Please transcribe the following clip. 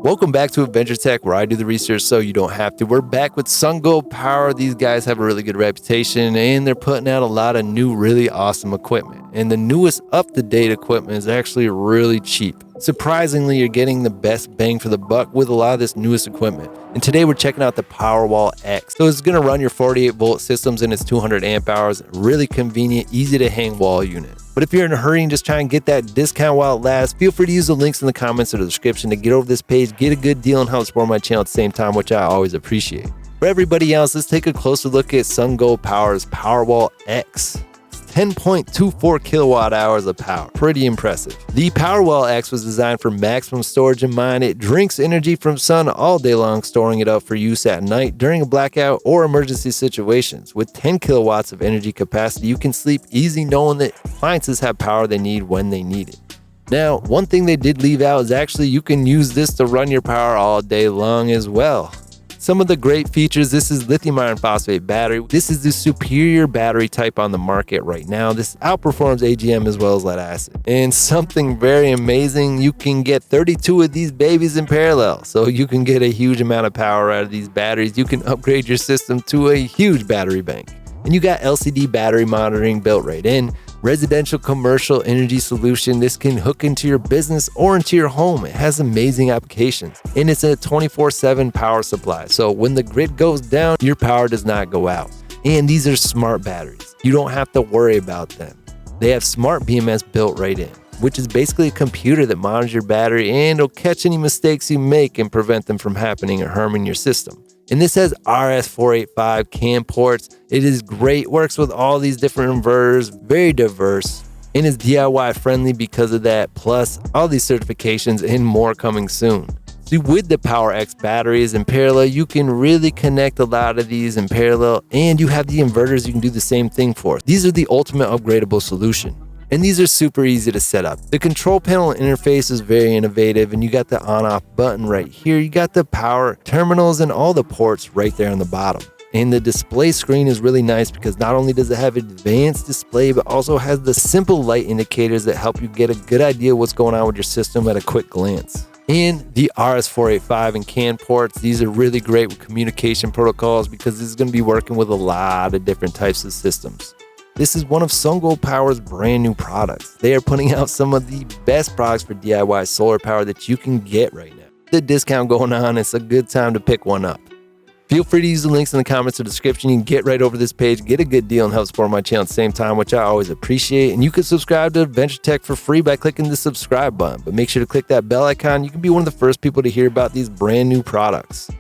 Welcome back to Adventure Tech, where I do the research so you don't have to. We're back with Sungold Power. These guys have a really good reputation, and they're putting out a lot of new, really awesome equipment. And the newest up-to-date equipment is actually really cheap. Surprisingly, you're getting the best bang for the buck with a lot of this newest equipment. And today we're checking out the Powerwall X. So it's going to run your 48-volt systems and it's 200 amp hours. Really convenient, easy to hang wall unit. But if you're in a hurry and just try and get that discount while it lasts, feel free to use the links in the comments or the description to get over this page, get a good deal, and help support my channel at the same time, which I always appreciate. For everybody else, let's take a closer look at Sungold Power's Powerwall X. 10.24 kilowatt hours of power. Pretty impressive. The Powerwall X was designed for maximum storage in mind. It drinks energy from sun all day long, storing it up for use at night during a blackout or emergency situations. With 10 kilowatts of energy capacity, you can sleep easy knowing that appliances have power they need when they need it. Now, one thing they did leave out is actually you can use this to run your power all day long as well. Some of the great features: this is lithium iron phosphate battery. This is the superior battery type on the market right now. This outperforms AGM as well as lead acid. And something very amazing, you can get 32 of these babies in parallel. So you can get a huge amount of power out of these batteries. You can upgrade your system to a huge battery bank. And you got LCD battery monitoring built right in. Residential commercial energy solution. This can hook into your business or into your home. It has amazing applications, and it's a 24/7 power supply. So when the grid goes down, your power does not go out. And these are smart batteries. You don't have to worry about them. They have smart BMS built right in, which is basically a computer that monitors your battery and will catch any mistakes you make and prevent them from happening or harming your system. And this has RS485 CAN ports. It is great, works with all these different inverters, very diverse, and is DIY friendly because of that, plus all these certifications and more coming soon. See, with the Power X batteries in parallel, you can really connect a lot of these in parallel, and you have the inverters you can do the same thing for. These are the ultimate upgradable solution. And these are super easy to set up. The control panel interface is very innovative, and you got the on-off button right here. You got the power terminals and all the ports right there on the bottom. And the display screen is really nice because not only does it have advanced display, but also has the simple light indicators that help you get a good idea what's going on with your system at a quick glance. And the RS485 and CAN ports, these are really great with communication protocols because this is going to be working with a lot of different types of systems. This is one of Sungold Power's brand new products. They are putting out some of the best products for DIY solar power that you can get right now. The discount going on, it's a good time to pick one up. Feel free to use the links in the comments or description. You can get right over this page, get a good deal, and help support my channel at the same time, which I always appreciate. And you can subscribe to Adventure Tech for free by clicking the subscribe button. But make sure to click that bell icon. You can be one of the first people to hear about these brand new products.